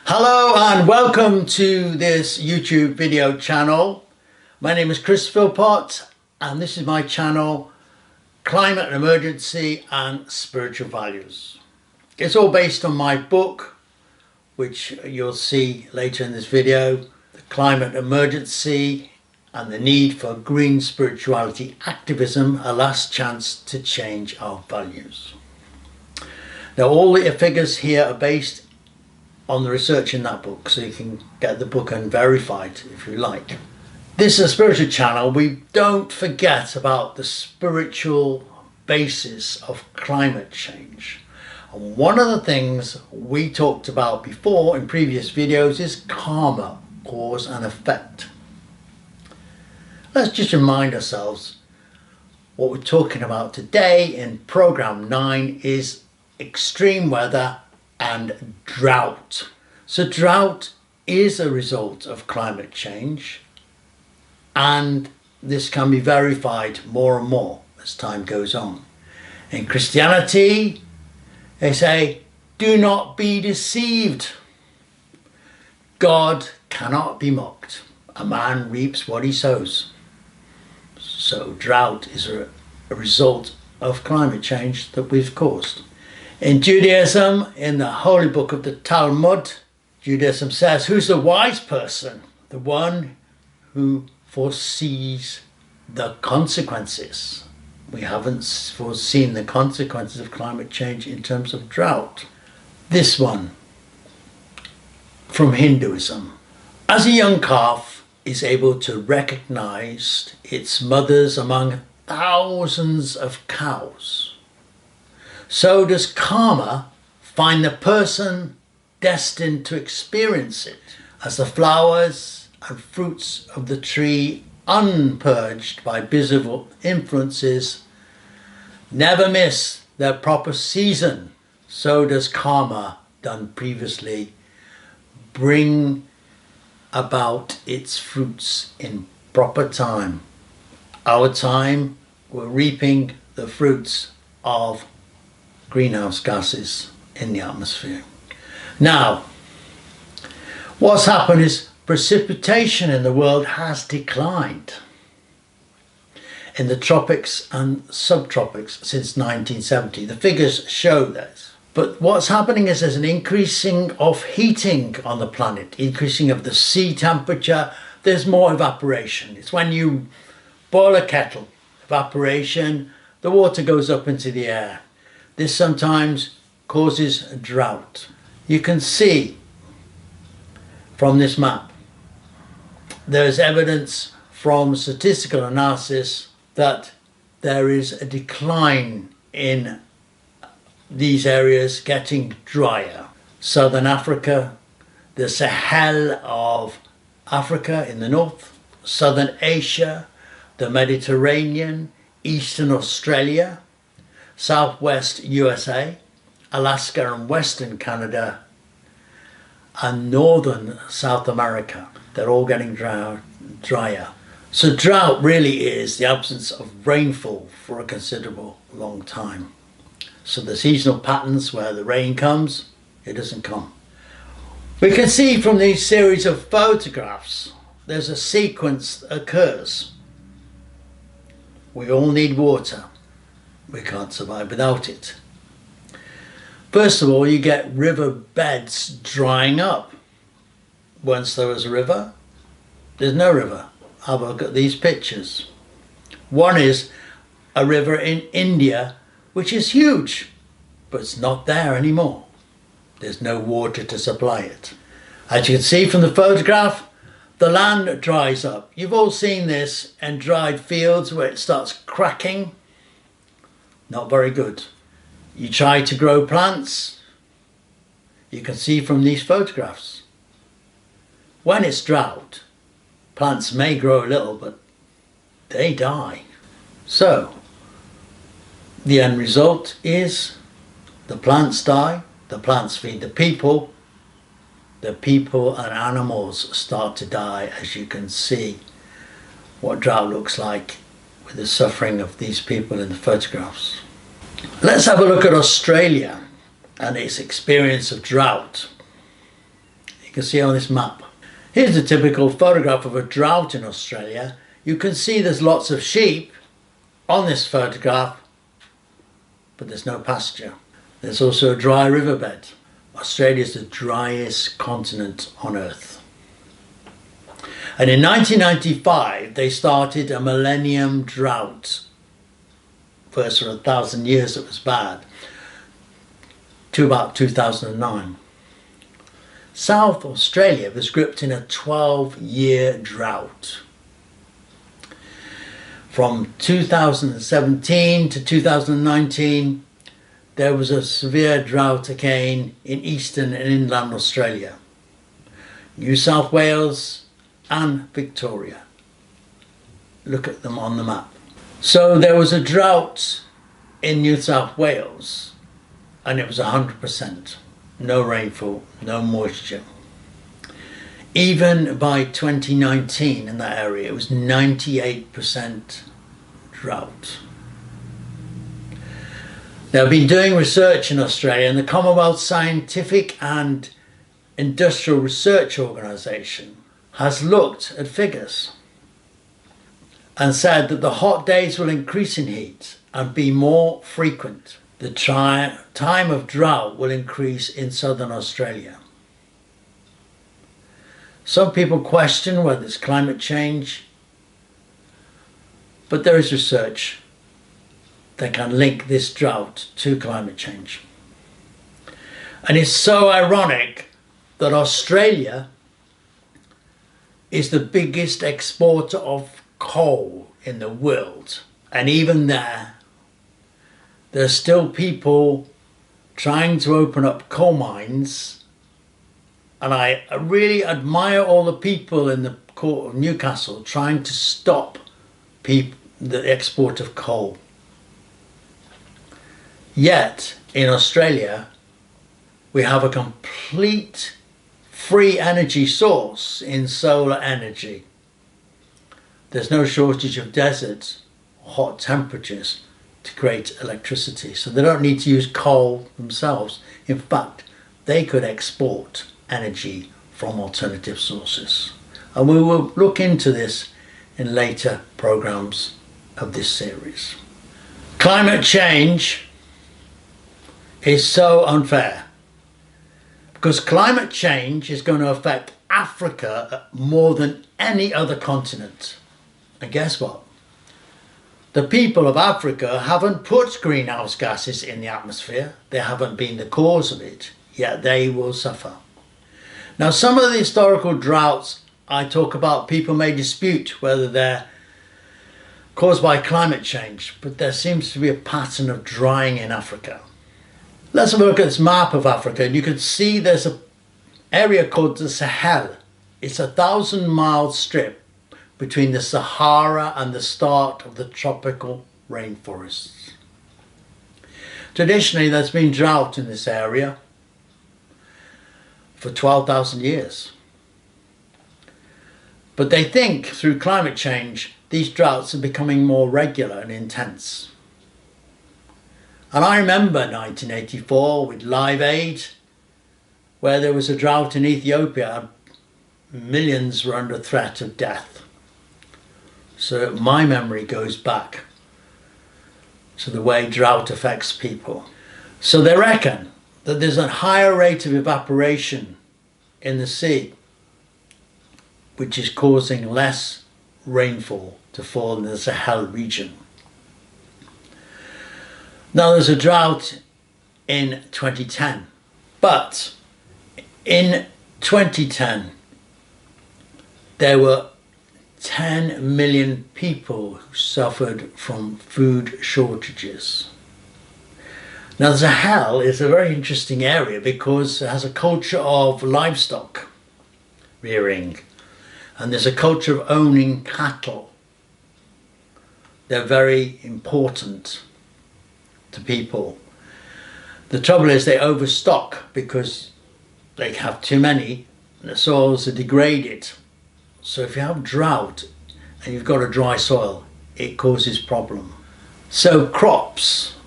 Hello and welcome to this YouTube video channel. My name is Chris Philpott and this is my channel, Climate and Emergency and Spiritual Values. It's all based on my book, which you'll see later in this video, The Climate Emergency and the Need for Green Spirituality Activism, a Last Chance to Change Our Values. Now all the figures here are based on the research in that book, so you can get the book unverified if you like. This is a spiritual channel. We don't forget about the spiritual basis of climate change. And one of the things we talked about before in previous videos is karma, cause and effect. Let's just remind ourselves what we're talking about today in program 9 is extreme weather and drought. So drought is a result of climate change, and this can be verified more and more as time goes on. In Christianity, they say, do not be deceived. God cannot be mocked. A man reaps what he sows. So drought is a result of climate change that we've caused. In Judaism, in the holy book of the Talmud, Judaism says, who's the wise person? The one who foresees the consequences. We haven't foreseen the consequences of climate change in terms of drought. This one, from Hinduism. As a young calf is able to recognize its mothers among thousands of cows, so does karma find the person destined to experience it, as the flowers and fruits of the tree, unpurged by visible influences, never miss their proper season. So does karma, done previously, bring about its fruits in proper time. Our time, we're reaping the fruits of greenhouse gases in the atmosphere. Now, what's happened is precipitation in the world has declined in the tropics and subtropics since 1970. The figures show this. But what's happening is there's an increasing of heating on the planet, increasing of the sea temperature. There's more evaporation. It's when you boil a kettle, evaporation, the water goes up into the air. This sometimes causes a drought. You can see from this map, there's evidence from statistical analysis that there is a decline in these areas getting drier. Southern Africa, the Sahel of Africa in the north, Southern Asia, the Mediterranean, Eastern Australia, Southwest USA, Alaska and Western Canada, and Northern South America. They're all getting drier. So drought really is the absence of rainfall for a considerable long time. So the seasonal patterns where the rain comes, it doesn't come. We can see from these series of photographs, there's a sequence that occurs. We all need water. We can't survive without it. First of all, you get river beds drying up. Once there was a river, there's no river. Have a look at these pictures. One is a river in India, which is huge, but it's not there anymore. There's no water to supply it. As you can see from the photograph, the land dries up. You've all seen this in dried fields where it starts cracking. Not very good. You try to grow plants, you can see from these photographs. When it's drought, plants may grow a little, but they die. So, the end result is the plants die, the plants feed the people and animals start to die, as you can see what drought looks like with the suffering of these people in the photographs. Let's have a look at Australia and its experience of drought. can see on this map. Here's a typical photograph of a drought in Australia. You can see there's lots of sheep on this photograph, but there's no pasture. There's also a dry riverbed. Australia is the driest continent on Earth. And in 1995, they started a millennium drought. First for 1,000 years it was bad, to about 2009. South Australia was gripped in a 12-year drought. From 2017 to 2019, there was a severe drought again in eastern and inland Australia, New South Wales and Victoria. Look at them on the map. So there was a drought in New South Wales and it was 100%. No rainfall, no moisture. Even by 2019 in that area, it was 98% drought. They've been doing research in Australia, and the Commonwealth Scientific and Industrial Research Organisation has looked at figures and said that the hot days will increase in heat and be more frequent. The time of drought will increase in southern Australia. Some people question whether it's climate change, but there is research that can link this drought to climate change. And it's so ironic that Australia is the biggest exporter of coal in the world, and even there's still people trying to open up coal mines, and I really admire all the people in the court of Newcastle trying to stop the export of coal. Yet in Australia we have a complete free energy source in solar energy. There's no shortage of deserts or hot temperatures to create electricity, so they don't need to use coal themselves. In fact, they could export energy from alternative sources, and we will look into this in later programs of this series. Climate change is so unfair because climate change is going to affect Africa more than any other continent. And guess what? The people of Africa haven't put greenhouse gases in the atmosphere. They haven't been the cause of it, yet they will suffer. Now, some of the historical droughts I talk about, people may dispute whether they're caused by climate change, but there seems to be a pattern of drying in Africa. Let's have a look at this map of Africa, and you can see there's an area called the Sahel. It's a 1,000-mile strip between the Sahara and the start of the tropical rainforests. Traditionally, there's been drought in this area for 12,000 years. But they think through climate change, these droughts are becoming more regular and intense. And I remember 1984 with Live Aid, where there was a drought in Ethiopia and millions were under threat of death. So my memory goes back to the way drought affects people. So they reckon that there's a higher rate of evaporation in the sea, which is causing less rainfall to fall in the Sahel region. Now there's a drought in 2010, but in 2010 there were 10 million people who suffered from food shortages. Now the Sahel is a very interesting area because it has a culture of livestock rearing, and there's a culture of owning cattle. They're very important to people. The trouble is they overstock because they have too many and the soils are degraded. So if you have drought and you've got a dry soil, it causes problem. So crops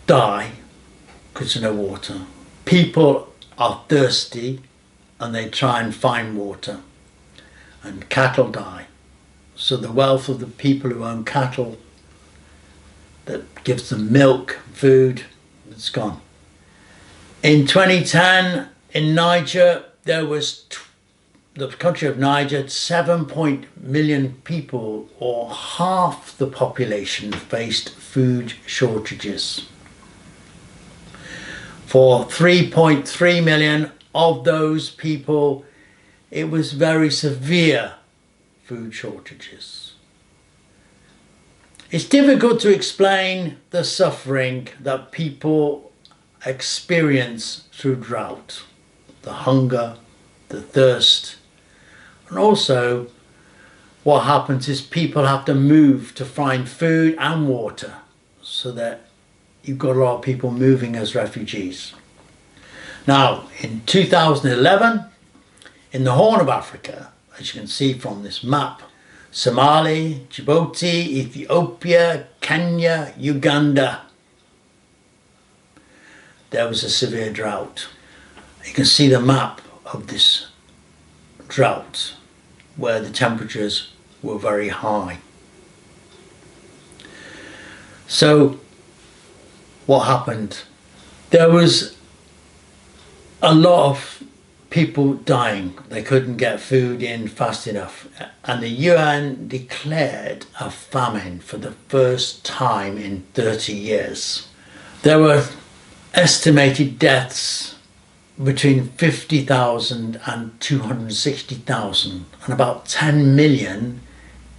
die because of no water. People are thirsty and they try and find water, and cattle die. So the wealth of the people who own cattle that gives them milk, food, it's gone. In 2010, in Niger, there was the country of Niger, 7 million people, or half the population, faced food shortages. For 3.3 million of those people, it was very severe food shortages. It's difficult to explain the suffering that people experience through drought, the hunger, the thirst, and also what happens is people have to move to find food and water, so that you've got a lot of people moving as refugees. Now, in 2011, in the Horn of Africa, as you can see from this map, Somali, Djibouti, Ethiopia, Kenya, Uganda, there was a severe drought. You can see the map of this drought where the temperatures were very high. So what happened? There was a lot of people dying. They couldn't get food in fast enough, and the UN declared a famine for the first time in 30 years. There were estimated deaths between 50,000 and 260,000, and about 10 million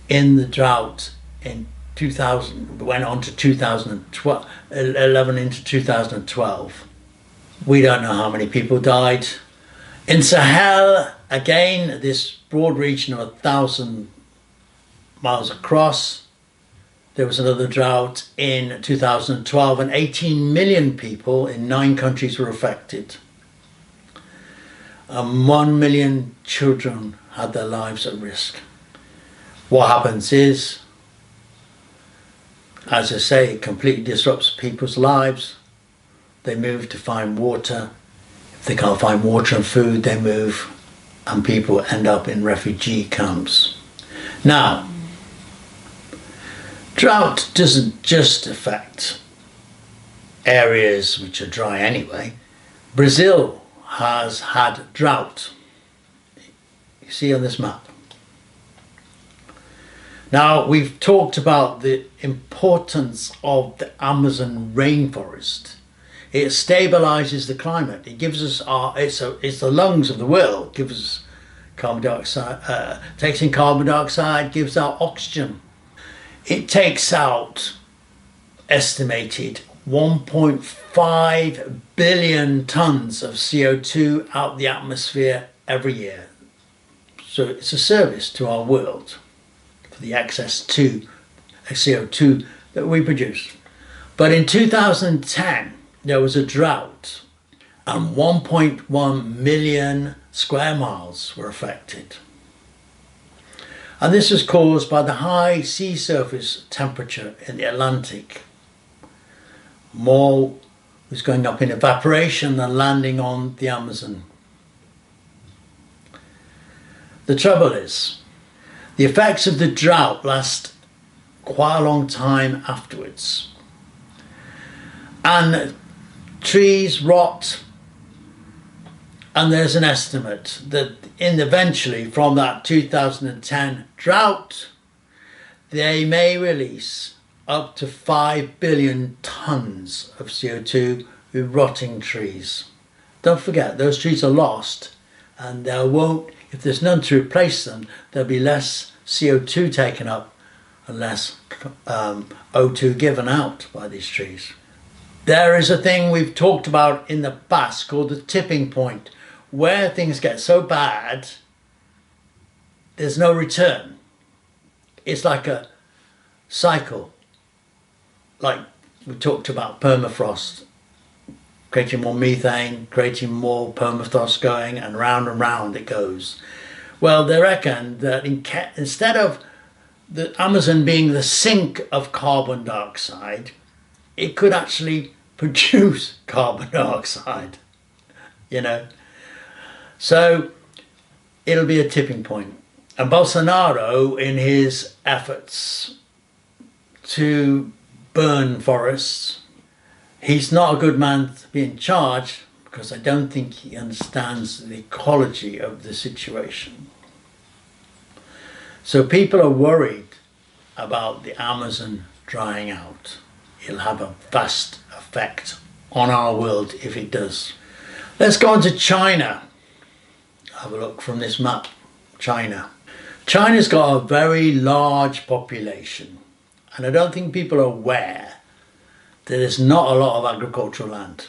in the drought in 2000, went on to 2011 into 2012. We don't know how many people died. In Sahel, again, this broad region of 1,000 miles across, there was another drought in 2012, and 18 million people in 9 countries were affected. 1 million children had their lives at risk. What happens is, as I say, it completely disrupts people's lives. They move to find water. If they can't find water and food, they move, and people end up in refugee camps. Now, drought doesn't just affect areas which are dry anyway. Brazil has had drought. You see on this map. Now, we've talked about the importance of the Amazon rainforest. It stabilizes the climate. It gives us it's the lungs of the world. Gives us carbon dioxide, takes in carbon dioxide, gives out oxygen. It takes out estimated 1.5 billion tons of CO2 out the atmosphere every year. So it's a service to our world for the excess CO2 that we produce. But in 2010, there was a drought, and 1.1 million square miles were affected. And this was caused by the high sea surface temperature in the Atlantic. More was going up in evaporation than landing on the Amazon. The trouble is, the effects of the drought last quite a long time afterwards. And trees rot, and there's an estimate that eventually from that 2010 drought, they may release up to 5 billion tons of CO2 with rotting trees. Don't forget, those trees are lost, and there won't, if there's none to replace them, there'll be less CO2 taken up and less O2 given out by these trees. There is a thing we've talked about in the past called the tipping point, where things get so bad, there's no return. It's like a cycle. Like we talked about permafrost, creating more methane, creating more permafrost going, and round it goes. Well, they reckon that instead of the Amazon being the sink of carbon dioxide, it could actually produce carbon dioxide, you know. So it'll be a tipping point. And Bolsonaro, in his efforts to burn forests, he's not a good man to be in charge because I don't think he understands the ecology of the situation. So people are worried about the Amazon drying out. It'll have a vast effect on our world if it does. Let's go on to China. Have a look from this map. China. China's got a very large population, and I don't think people are aware that there's not a lot of agricultural land,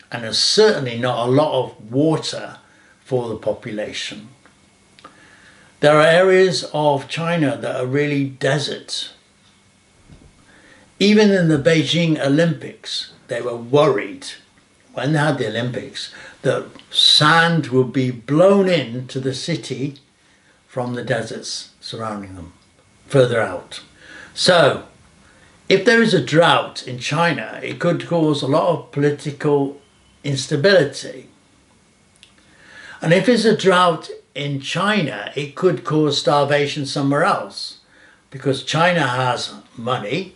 and there's certainly not a lot of water for the population. There are areas of China that are really desert. Even in the Beijing Olympics, they were worried when they had the Olympics that sand would be blown into the city from the deserts surrounding them, further out. So, if there is a drought in China, it could cause a lot of political instability. And if there's a drought in China, it could cause starvation somewhere else, because China has money.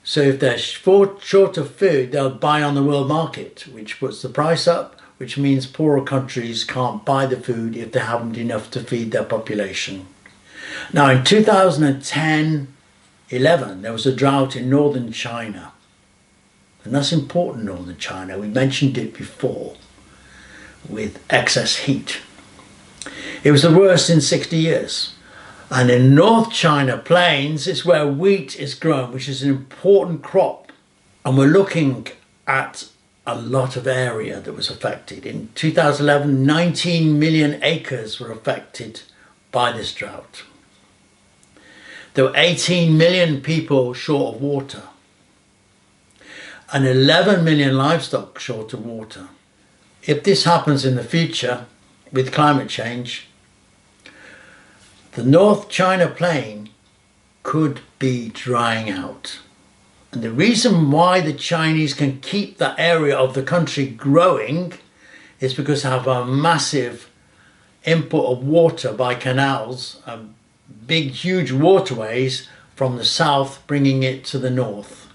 So if they're short of food, they'll buy on the world market, which puts the price up, which means poorer countries can't buy the food if they haven't enough to feed their population. Now in 2010-11, there was a drought in northern China. And that's important, northern China. We mentioned it before, with excess heat. It was the worst in 60 years. And in North China plains is where wheat is grown, which is an important crop. And we're looking at a lot of area that was affected. In 2011, 19 million acres were affected by this drought. There were 18 million people short of water, and 11 million livestock short of water. If this happens in the future with climate change, the North China plain could be drying out. And the reason why the Chinese can keep that area of the country growing is because they have a massive input of water by canals, big, huge waterways from the south bringing it to the north.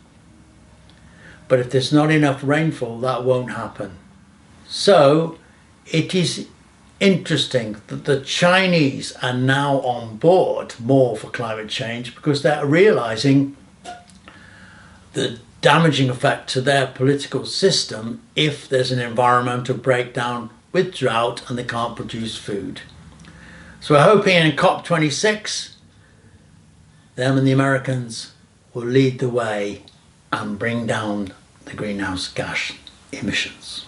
But if there's not enough rainfall, that won't happen. So it is interesting that the Chinese are now on board more for climate change because they're realizing the damaging effect to their political system if there's an environmental breakdown with drought and they can't produce food. So we're hoping in COP26, them and the Americans will lead the way and bring down the greenhouse gas emissions.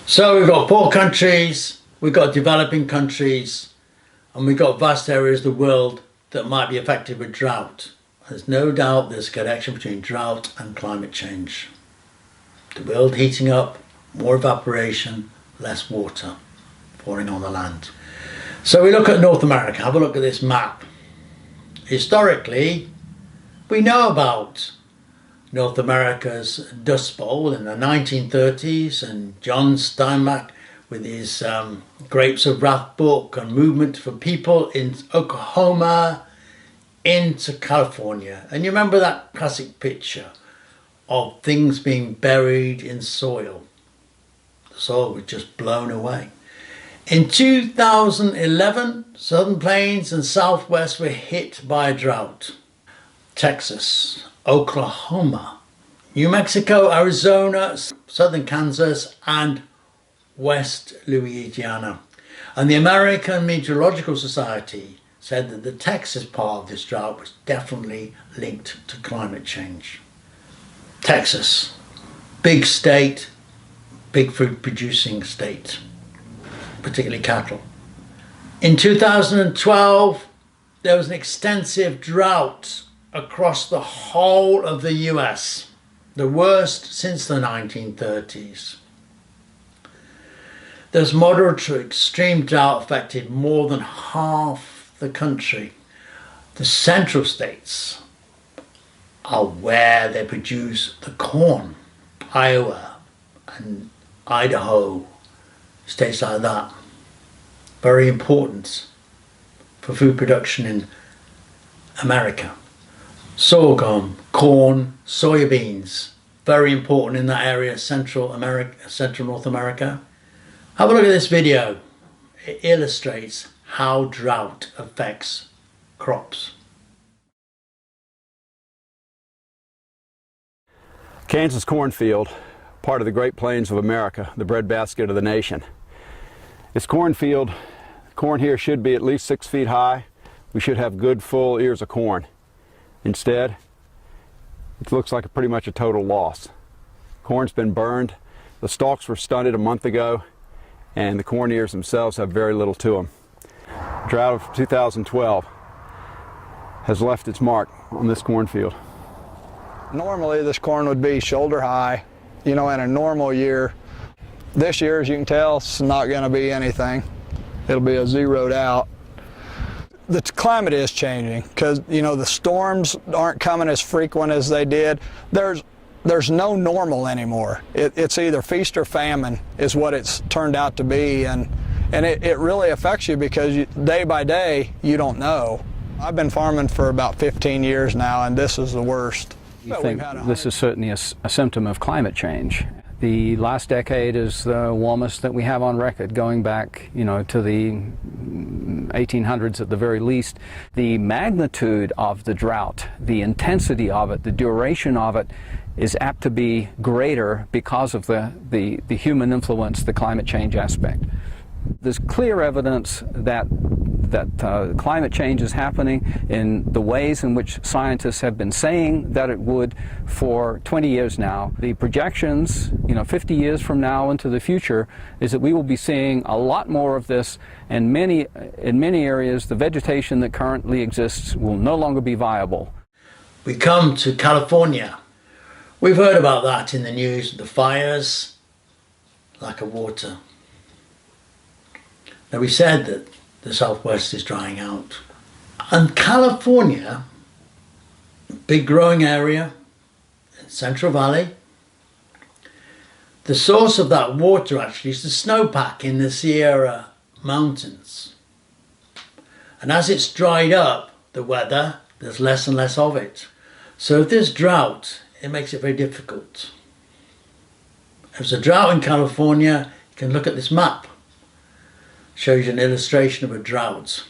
So we've got poor countries, we've got developing countries, and we've got vast areas of the world that might be affected with drought. There's no doubt there's a connection between drought and climate change. The world heating up, more evaporation, less water pouring on the land. So we look at North America, have a look at this map. Historically, we know about North America's Dust Bowl in the 1930s and John Steinbeck with his Grapes of Wrath book and movement for people in Oklahoma into California. And you remember that classic picture of things being buried in soil. The soil was just blown away. In 2011, Southern Plains and Southwest were hit by a drought. Texas, Oklahoma, New Mexico, Arizona, Southern Kansas, and West Louisiana. And the American Meteorological Society said that the Texas part of this drought was definitely linked to climate change. Texas, big state, big food producing state, particularly cattle. In 2012, there was an extensive drought across the whole of the US, the worst since the 1930s. This moderate to extreme drought affected more than half the country. The central states are where they produce the corn, Iowa and Idaho, states like that. very important for food production in America. Sorghum, corn, soybeans, very important in that area, Central North America. Have a look at this video. It illustrates how drought affects crops. Kansas cornfield, part of the Great Plains of America, the breadbasket of the nation. This cornfield, corn here should be at least 6 feet high. We should have good full ears of corn. Instead, it looks like pretty much a total loss. Corn's been burned. The stalks were stunted a month ago, and the corn ears themselves have very little to them. Drought of 2012 has left its mark on this cornfield. Normally this corn would be shoulder high, in a normal year. This year, as you can tell, it's not going to be anything. It'll be a zeroed out. The climate is changing because, the storms aren't coming as frequent as they did. There's no normal anymore. It's either feast or famine is what it's turned out to be, and it really affects you because day by day, you don't know. I've been farming for about 15 years now, and this is the worst. I think this is certainly a symptom of climate change. The last decade is the warmest that we have on record, going back, to the 1800s at the very least. The magnitude of the drought, the intensity of it, the duration of it is apt to be greater because of the human influence, the climate change aspect. There's clear evidence that climate change is happening in the ways in which scientists have been saying that it would for 20 years now. The projections, 50 years from now into the future, is that we will be seeing a lot more of this, and in many areas the vegetation that currently exists will no longer be viable. We come to California. We've heard about that in the news, the fires, lack of water. Now, we said that the Southwest is drying out. And California, big growing area, Central Valley, the source of that water actually is the snowpack in the Sierra Mountains. And as it's dried up, the weather, there's less and less of it. So if there's drought, it makes it very difficult. If there's a drought in California, you can look at this map. Shows you an illustration of a drought.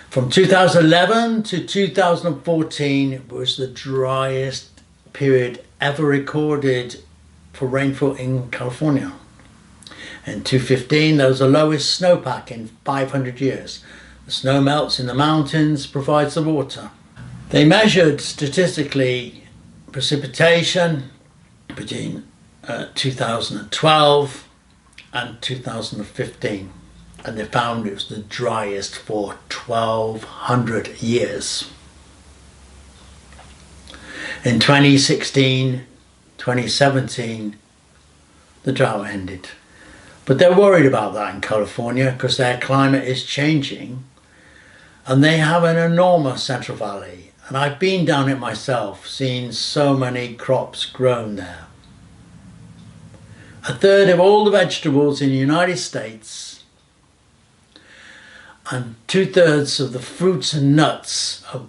From 2011 to 2014 was the driest period ever recorded for rainfall in California. In 2015, there was the lowest snowpack in 500 years. The snow melts in the mountains, provides the water. They measured statistically precipitation between 2012 and 2015. And they found it was the driest for 1,200 years. In 2016, 2017, the drought ended. But they're worried about that in California because their climate is changing, and they have an enormous Central Valley. And I've been down it myself, seen so many crops grown there. A third of all the vegetables in the United States and 2/3 of the fruits and nuts are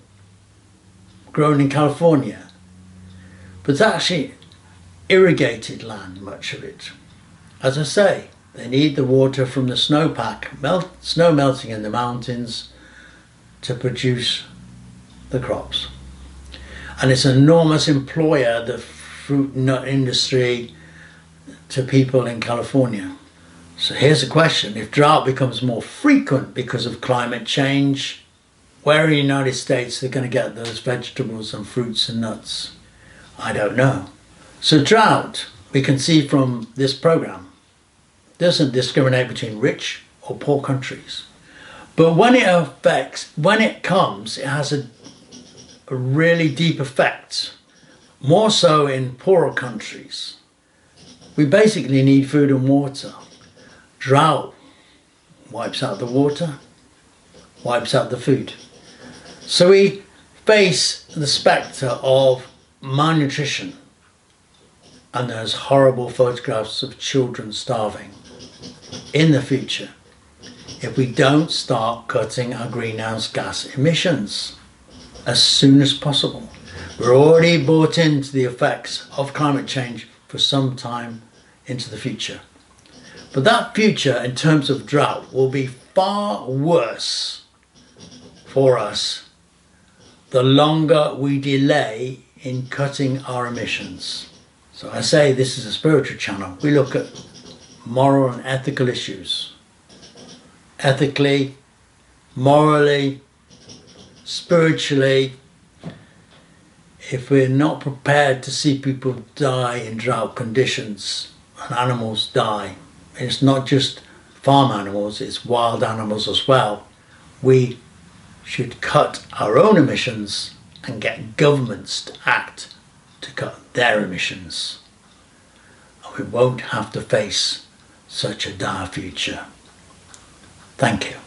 grown in California. But it's actually irrigated land, much of it. As I say, they need the water from the snowpack, snow melting in the mountains, to produce the crops. And it's an enormous employer, the fruit and nut industry, to people in California. So here's a question: if drought becomes more frequent because of climate change, where in the United States they're going to get those vegetables and fruits and nuts? I don't know. So drought, we can see from this program, doesn't discriminate between rich or poor countries. But when it comes, it has a really deep effect, more so in poorer countries. We basically need food and water. Drought wipes out the water, wipes out the food. So we face the spectre of malnutrition, and there's horrible photographs of children starving in the future if we don't start cutting our greenhouse gas emissions as soon as possible. We're already bought into the effects of climate change for some time into the future. But that future, in terms of drought, will be far worse for us the longer we delay in cutting our emissions. So I say this is a spiritual channel. We look at moral and ethical issues. Ethically, morally, spiritually. If we're not prepared to see people die in drought conditions and animals die, and it's not just farm animals, it's wild animals as well, we should cut our own emissions and get governments to act to cut their emissions. And we won't have to face such a dire future. Thank you.